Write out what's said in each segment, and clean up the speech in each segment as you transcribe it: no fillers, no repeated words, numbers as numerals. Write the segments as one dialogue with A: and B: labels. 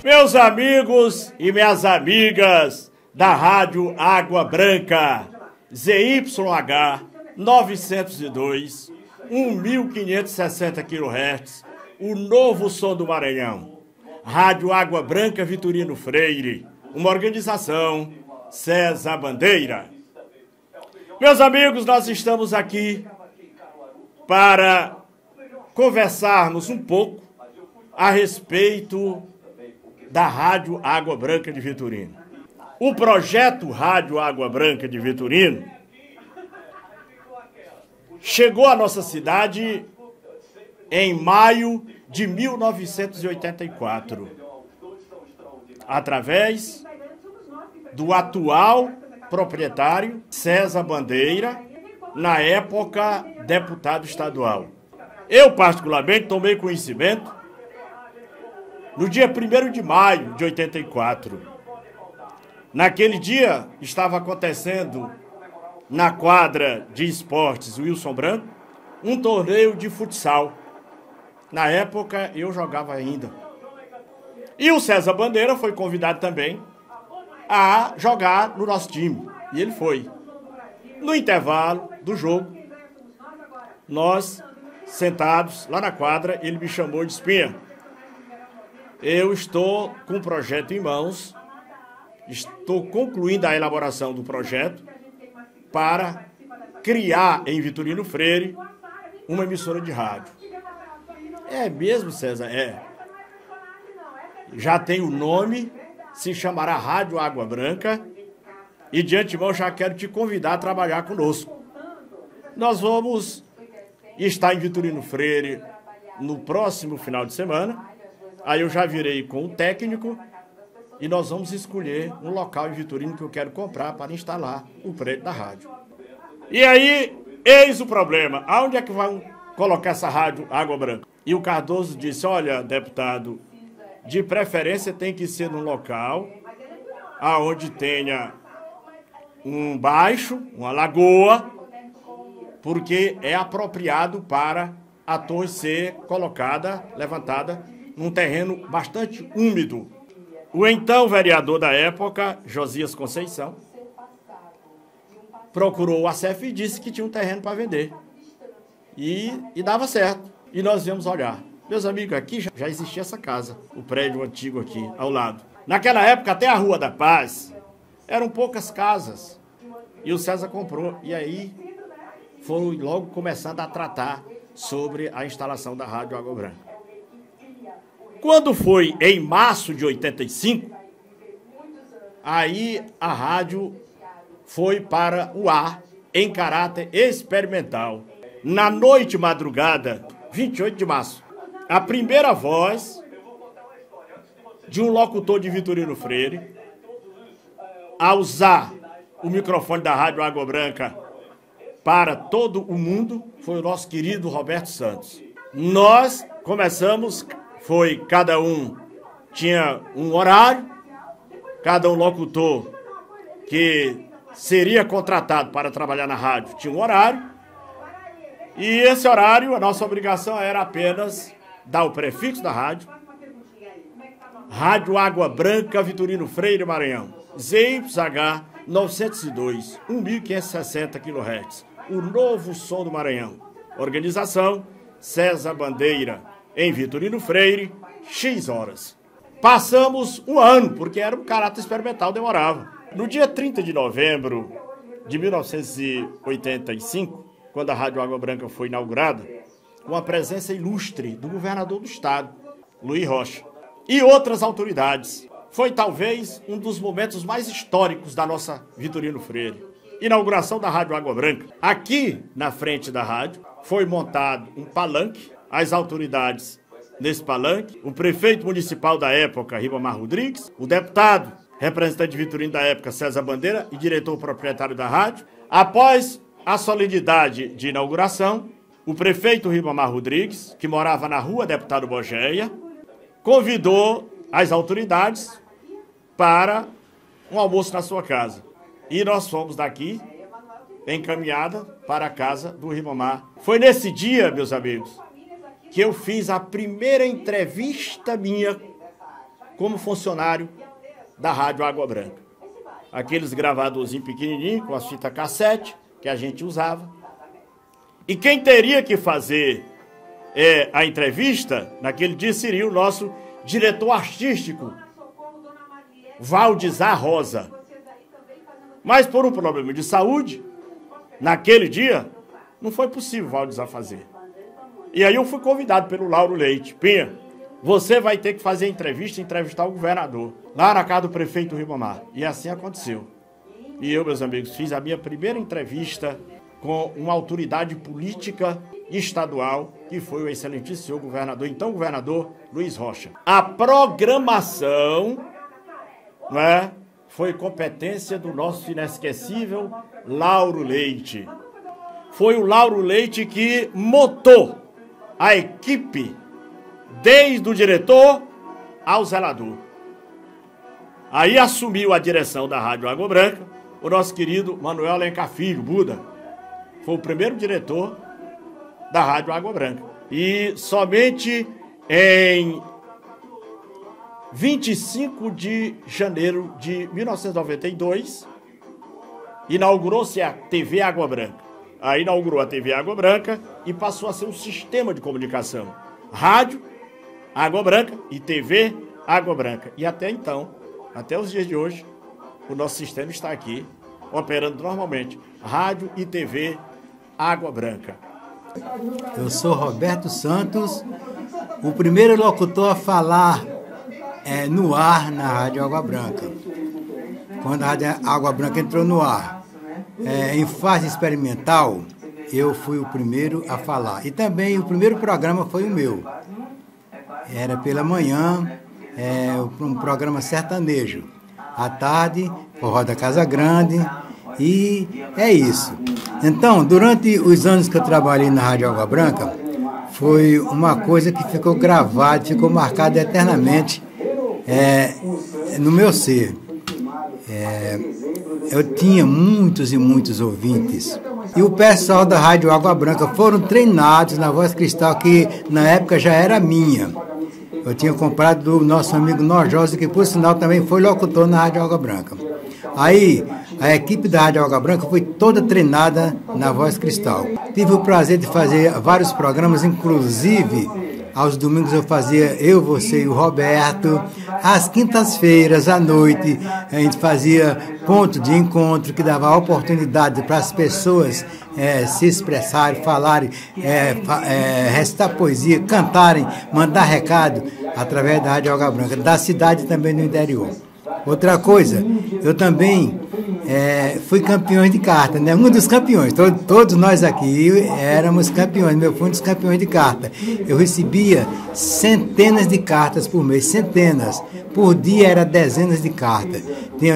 A: Meus amigos e minhas amigas da Rádio Água Branca, ZYH 902, 1560 kHz, o novo som do Maranhão. Rádio Água Branca Vitorino Freire, uma organização César Bandeira. Meus amigos, nós estamos aqui para conversarmos um pouco a respeito da Rádio Água Branca de Vitorino. O projeto Rádio Água Branca de Vitorino chegou à nossa cidade em maio de 1984, através do atual proprietário César Bandeira, na época deputado estadual. Eu, particularmente, tomei conhecimento no dia 1º de maio de 84. Naquele dia, estava acontecendo na quadra de esportes Wilson Branco um torneio de futsal. Na época, eu jogava ainda. E o César Bandeira foi convidado também a jogar no nosso time. E ele foi. No intervalo do jogo, nós, sentados lá na quadra, ele me chamou e disse: Pinha, eu estou com um projeto em mãos, estou concluindo a elaboração do projeto para criar em Vitorino Freire uma emissora de rádio. É mesmo, César? É. Já tem o nome, se chamará Rádio Água Branca, e de antemão já quero te convidar a trabalhar conosco. Nós vamos estar em Vitorino Freire no próximo final de semana. Aí eu já virei com o técnico e nós vamos escolher um local em Vitorino que eu quero comprar para instalar o prédio da rádio. E aí, eis o problema. Aonde é que vão colocar essa Rádio Água Branca? E o Cardoso disse: olha, deputado, de preferência tem que ser num local aonde tenha um baixo, uma lagoa, porque é apropriado para a torre ser colocada, levantada, num terreno bastante úmido. O então vereador da época, Josias Conceição, procurou o ACEF e disse que tinha um terreno para vender. E dava certo. E nós viemos olhar. Meus amigos, aqui já existia essa casa, o prédio antigo aqui, ao lado. Naquela época, até a Rua da Paz, eram poucas casas. E o César comprou. E aí, foi logo começando a tratar sobre a instalação da Rádio Água Branca. Quando foi em março de 85, aí a rádio foi para o ar em caráter experimental. Na noite madrugada, 28 de março, a primeira voz de um locutor de Vitorino Freire a usar o microfone da Rádio Água Branca para todo o mundo foi o nosso querido Roberto Santos. Nós começamos, cada um tinha um horário, cada um locutor que seria contratado para trabalhar na rádio tinha um horário, e esse horário, a nossa obrigação era apenas dar o prefixo da rádio, Rádio Água Branca Vitorino Freire Maranhão, ZYH 902, 1560 kHz, o novo som do Maranhão. Organização César Bandeira, em Vitorino Freire, X horas. Passamos um ano, porque era um caráter experimental, demorava. No dia 30 de novembro de 1985, quando a Rádio Água Branca foi inaugurada, com a presença ilustre do governador do estado, Luiz Rocha, e outras autoridades. Foi talvez um dos momentos mais históricos da nossa Vitorino Freire. Inauguração da Rádio Água Branca. Aqui, na frente da rádio, foi montado um palanque, as autoridades nesse palanque, o prefeito municipal da época, Ribamar Rodrigues, o deputado, representante de Vitorino da época, César Bandeira, e diretor proprietário da rádio. Após a solenidade de inauguração, o prefeito Ribamar Rodrigues, que morava na rua Deputado Bogeia, convidou as autoridades para um almoço na sua casa. E nós fomos daqui encaminhada para a casa do Ribamar. Foi nesse dia, meus amigos, que eu fiz a primeira entrevista minha como funcionário da Rádio Água Branca. Aqueles gravadorzinhos pequenininhos com as fitas cassete que a gente usava. E quem teria que fazer a entrevista naquele dia seria o nosso diretor artístico, Valdizar Rosa. Mas por um problema de saúde, naquele dia, não foi possível o Valdizar fazer. E aí eu fui convidado pelo Lauro Leite. Pinha, você vai ter que fazer entrevistar o governador, lá na casa do prefeito Ribamar. E assim aconteceu. E eu, meus amigos, fiz a minha primeira entrevista com uma autoridade política estadual, que foi o excelentíssimo senhor governador, então governador Luiz Rocha. A programação, não é, foi competência do nosso inesquecível Lauro Leite. Foi o Lauro Leite que montou a equipe, desde o diretor ao zelador. Aí assumiu a direção da Rádio Água Branca o nosso querido Manuel Alencar Filho, Buda. Foi o primeiro diretor da Rádio Água Branca. E somente em 25 de janeiro de 1992, inaugurou-se a TV Água Branca. Aí inaugurou a TV Água Branca e passou a ser um sistema de comunicação. Rádio Água Branca e TV Água Branca. E até então, até os dias de hoje, o nosso sistema está aqui, operando normalmente. Rádio e TV Água Branca.
B: Eu sou Roberto Santos, o primeiro locutor a falar no ar na Rádio Água Branca. Quando a Rádio Água Branca entrou no ar, em fase experimental, eu fui o primeiro a falar. E também o primeiro programa foi o meu. Era pela manhã, um programa sertanejo. À tarde, forró da Casa Grande, e é isso. Então, durante os anos que eu trabalhei na Rádio Água Branca, foi uma coisa que ficou gravada, ficou marcada eternamente no meu ser. Eu tinha muitos e muitos ouvintes. E o pessoal da Rádio Água Branca foram treinados na Voz Cristal, que na época já era minha. Eu tinha comprado do nosso amigo Norjosa, que por sinal também foi locutor na Rádio Água Branca. Aí, a equipe da Rádio Água Branca foi toda treinada na Voz Cristal. Tive o prazer de fazer vários programas, inclusive aos domingos eu fazia Eu, Você e o Roberto. Às quintas-feiras, à noite, a gente fazia ponto de encontro, que dava oportunidade para as pessoas se expressarem, falarem, recitar poesia, cantarem, mandar recado através da Rádio Água Branca, da cidade também no interior. Outra coisa, eu também fui campeão de carta, né? Um dos campeões, todos nós aqui éramos campeões, eu fui um dos campeões de carta. Eu recebia centenas de cartas por mês, centenas. Por dia era dezenas de cartas. Tinha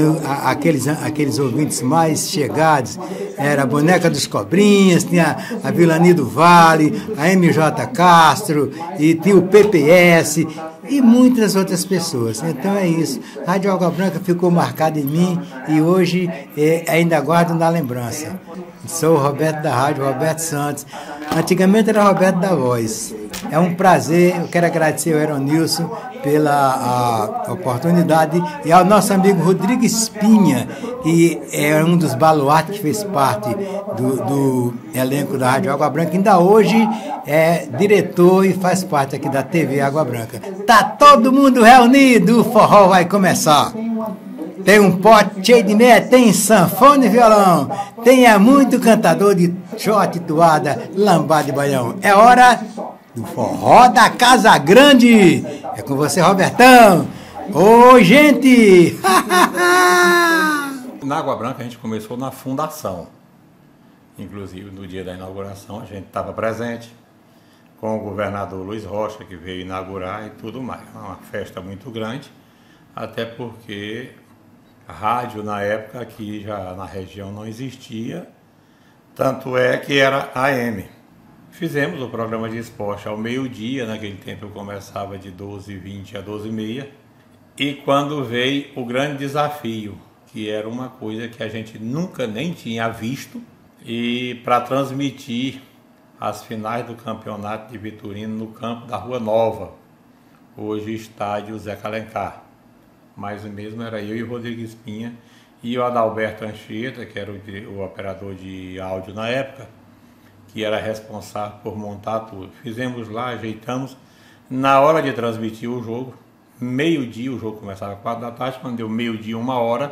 B: aqueles ouvintes mais chegados, era a Boneca dos Cobrinhas, tinha a Vilani do Vale, a MJ Castro, e tinha o PPS, e muitas outras pessoas. Então é isso. A Rádio Água Branca ficou marcada em mim e hoje ainda guardo na lembrança. Sou o Roberto da Rádio, Roberto Santos. Antigamente era Roberto da Voz. É um prazer, eu quero agradecer ao Eronilson pela oportunidade e ao nosso amigo Rodrigo Espinha, que é um dos baluartes que fez parte do elenco da Rádio Água Branca. Ainda hoje é diretor e faz parte aqui da TV Água Branca. Tá todo mundo reunido, o forró vai começar. Tem um pote cheio de meia, tem sanfone e violão, tem muito cantador de shot, toada, lambada e baião. É hora do forró da Casa Grande. É com você, Robertão. Ô, gente!
C: Na Água Branca a gente começou na fundação. Inclusive no dia da inauguração a gente estava presente com o governador Luiz Rocha, que veio inaugurar e tudo mais. Uma festa muito grande, até porque a rádio na época aqui já na região não existia, tanto é que era AM. Fizemos o programa de esporte ao meio-dia, naquele tempo eu começava de 12h20 a 12h30, e quando veio o grande desafio, que era uma coisa que a gente nunca nem tinha visto, e para transmitir as finais do campeonato de Vitorino no campo da Rua Nova, hoje estádio Zeca Alencar. Mas o mesmo era eu e o Rodrigo Espinha e o Adalberto Anchieta, que era o operador de áudio na época, que era responsável por montar tudo. Fizemos lá, ajeitamos. Na hora de transmitir o jogo, meio-dia, o jogo começava às 4 da tarde, quando deu meio-dia, 1h,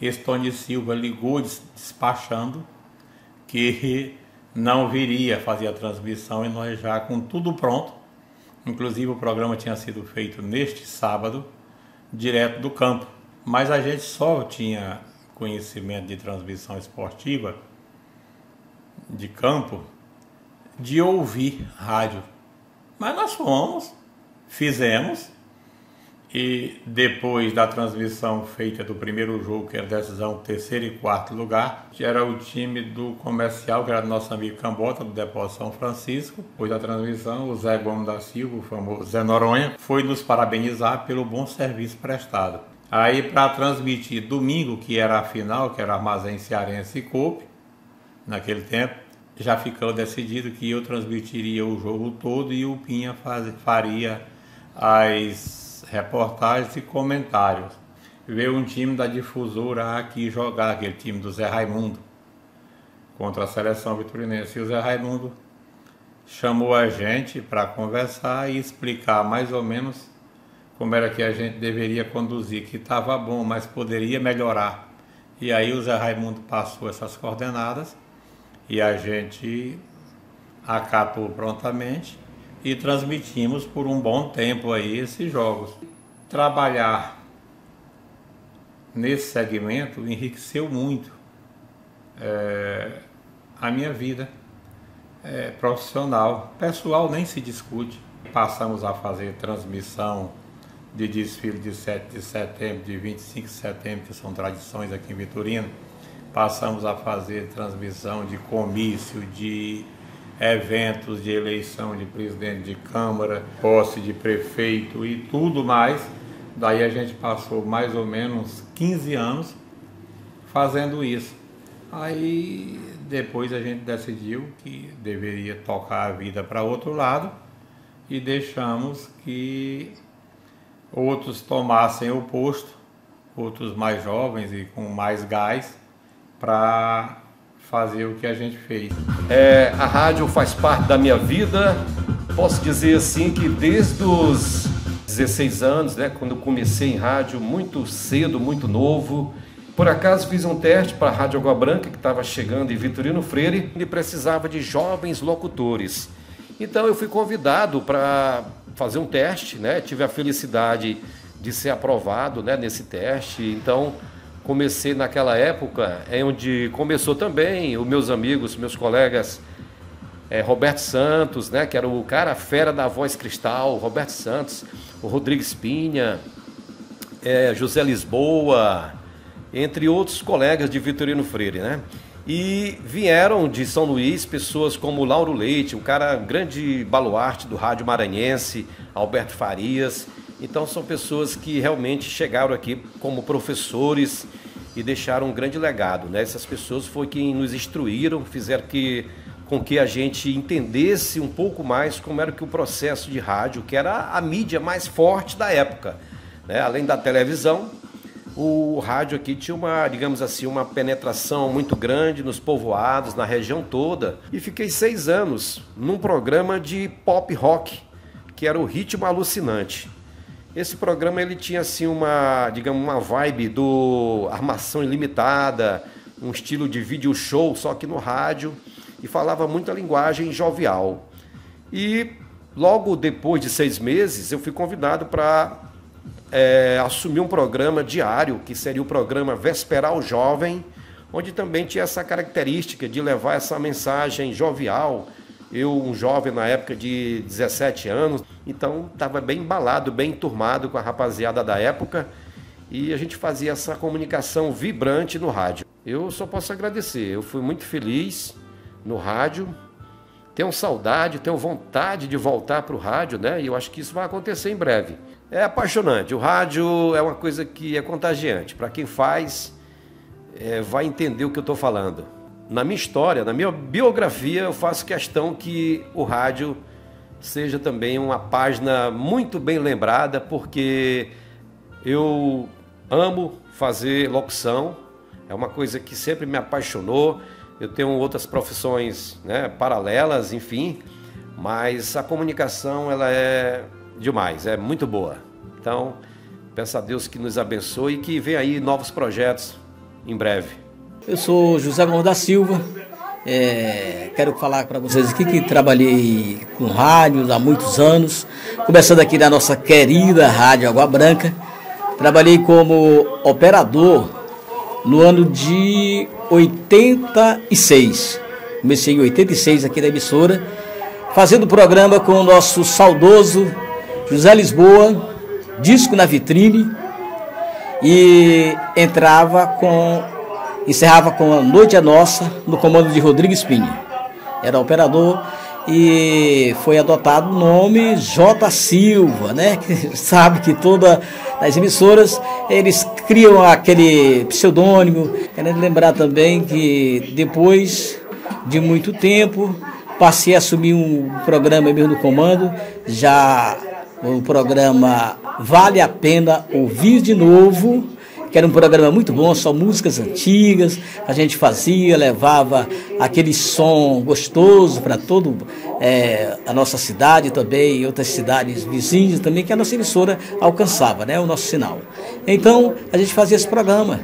C: esse Tony Silva ligou despachando que não viria fazer a transmissão e nós já com tudo pronto. Inclusive o programa tinha sido feito neste sábado, direto do campo. Mas a gente só tinha conhecimento de transmissão esportiva de campo de ouvir rádio. Mas nós fomos, fizemos, e depois da transmissão feita do primeiro jogo, que era decisão 3º e 4º lugar, que era o time do Comercial, que era do nosso amigo Cambota, do Depósito São Francisco. Depois da transmissão, o Zé Gomes da Silva, o famoso Zé Noronha, foi nos parabenizar pelo bom serviço prestado. Aí, para transmitir domingo, que era a final, que era Armazém Cearense e Cope, naquele tempo, já ficou decidido que eu transmitiria o jogo todo e o Pinha faria as reportagens e comentários. Veio um time da difusora aqui jogar, aquele time do Zé Raimundo, contra a seleção vitorinense. E o Zé Raimundo chamou a gente para conversar e explicar mais ou menos como era que a gente deveria conduzir, que estava bom, mas poderia melhorar. E aí o Zé Raimundo passou essas coordenadas e a gente acatou prontamente e transmitimos por um bom tempo aí esses jogos. Trabalhar nesse segmento enriqueceu muito a minha vida profissional. Pessoal nem se discute. Passamos a fazer transmissão de desfile de 7 de setembro, de 25 de setembro, que são tradições aqui em Vitorino. Passamos a fazer transmissão de comício, de eventos de eleição de presidente de Câmara, posse de prefeito e tudo mais. Daí a gente passou mais ou menos 15 anos fazendo isso. Aí depois a gente decidiu que deveria tocar a vida para outro lado e deixamos que outros tomassem o posto, outros mais jovens e com mais gás, para fazer o que a gente fez.
D: A rádio faz parte da minha vida. Posso dizer assim que desde os 16 anos, né, quando eu comecei em rádio, muito cedo, muito novo. Por acaso fiz um teste para a Rádio Água Branca, que estava chegando em Vitorino Freire, e precisava de jovens locutores. Então eu fui convidado para fazer um teste, né? Tive a felicidade de ser aprovado, né, nesse teste. Então comecei naquela época, onde começou também os meus amigos, meus colegas, Roberto Santos, né, que era o cara fera da voz cristal, Roberto Santos, o Rodrigo Espinha, José Lisboa, entre outros colegas de Vitorino Freire, né? E vieram de São Luís pessoas como Lauro Leite, um cara grande baluarte do rádio maranhense, Alberto Farias. Então são pessoas que realmente chegaram aqui como professores e deixaram um grande legado, né? Essas pessoas foi quem nos instruíram, fizeram com que a gente entendesse um pouco mais como era que o processo de rádio, que era a mídia mais forte da época, né? Além da televisão, o rádio aqui tinha uma, digamos assim, uma penetração muito grande nos povoados, na região toda. E fiquei 6 anos num programa de pop rock, que era o Ritmo Alucinante. Esse programa ele tinha assim uma vibe do Armação Ilimitada, um estilo de vídeo show, só que no rádio, e falava muito a linguagem jovial. E logo depois de 6 meses eu fui convidado para assumir um programa diário, que seria o programa Vesperal Jovem, onde também tinha essa característica de levar essa mensagem jovial. Eu, um jovem na época de 17 anos, então estava bem embalado, bem enturmado com a rapaziada da época, e a gente fazia essa comunicação vibrante no rádio. Eu só posso agradecer, eu fui muito feliz no rádio, tenho saudade, tenho vontade de voltar para o rádio, né? E eu acho que isso vai acontecer em breve. É apaixonante, o rádio é uma coisa que é contagiante, para quem faz, vai entender o que eu estou falando. na minha história, na minha biografia, eu faço questão que o rádio seja também uma página muito bem lembrada, porque eu amo fazer locução, é uma coisa que sempre me apaixonou. Eu tenho outras profissões, né, paralelas, enfim, mas a comunicação ela é demais, é muito boa. Então, peço a Deus que nos abençoe e que venha aí novos projetos em breve.
E: Eu sou José Gomes da Silva, quero falar para vocês aqui que trabalhei com rádio há muitos anos, começando aqui na nossa querida Rádio Água Branca. Trabalhei como operador no ano de 86. Comecei em 86 aqui na emissora, fazendo programa com o nosso saudoso José Lisboa, disco na vitrine, e encerrava com A Noite é Nossa, no comando de Rodrigo Espinha. Era operador e foi adotado o nome J. Silva, né? Que sabe que todas as emissoras, eles criam aquele pseudônimo. Quero lembrar também que depois de muito tempo, passei a assumir um programa mesmo no comando, já o programa Vale a Pena Ouvir de Novo, que era um programa muito bom, só músicas antigas, a gente fazia, levava aquele som gostoso para toda a nossa cidade também, e outras cidades vizinhas também, que a nossa emissora alcançava, né, o nosso sinal. Então, a gente fazia esse programa,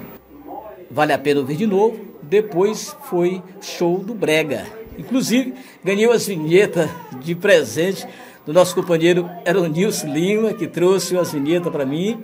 E: Vale a Pena Ouvir de Novo. Depois foi Show do Brega. Inclusive, ganhei as vinhetas de presente do nosso companheiro Eronilson Lima, que trouxe umas vinhetas para mim,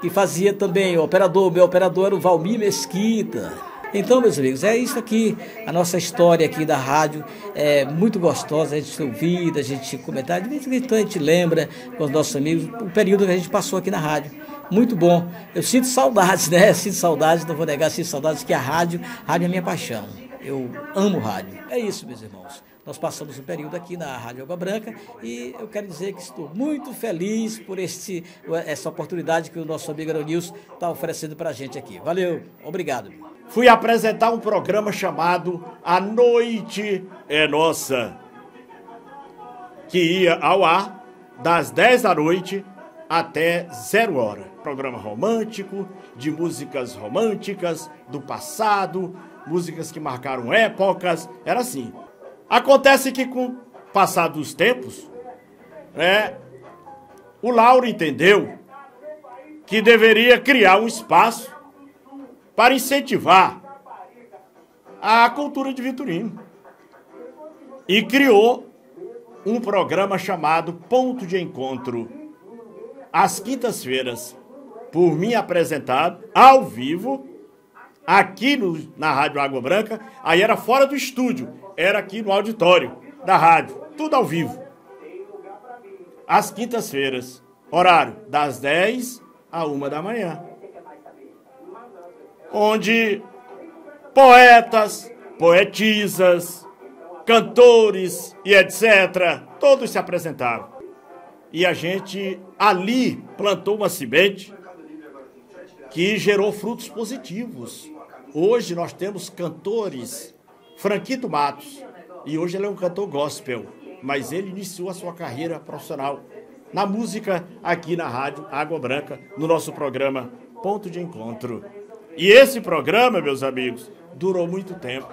E: que fazia também o operador. Meu operador era o Valmir Mesquita. Então, meus amigos, é isso aqui, a nossa história aqui da rádio é muito gostosa, a gente ouvir, a gente comentar, de vez em quando a gente lembra com os nossos amigos o período que a gente passou aqui na rádio. Muito bom. Eu sinto saudades, né? Sinto saudades, não vou negar, sinto saudades, que a rádio é a minha paixão. Eu amo rádio. É isso, meus irmãos. Nós passamos um período aqui na Rádio Água Branca e eu quero dizer que estou muito feliz por essa oportunidade que o nosso amigo Eronilson está oferecendo para a gente aqui. Valeu, obrigado.
A: Fui apresentar um programa chamado A Noite é Nossa, que ia ao ar das 10 da noite até 0 hora. Programa romântico, de músicas românticas do passado, músicas que marcaram épocas, era assim. Acontece que com o passar dos tempos, o Lauro entendeu que deveria criar um espaço para incentivar a cultura de Vitorino. E criou um programa chamado Ponto de Encontro, às quintas-feiras, por mim apresentado, ao vivo, aqui na Rádio Água Branca. Aí era fora do estúdio, era aqui no auditório da rádio, tudo ao vivo. Às quintas-feiras, horário das 10 à 1 da manhã. Onde poetas, poetisas, cantores e etc., todos se apresentaram. E a gente ali plantou uma semente que gerou frutos positivos. Hoje nós temos cantores, Franquito Matos, e hoje ele é um cantor gospel, mas ele iniciou a sua carreira profissional na música aqui na Rádio Água Branca, no nosso programa Ponto de Encontro. E esse programa, meus amigos, durou muito tempo.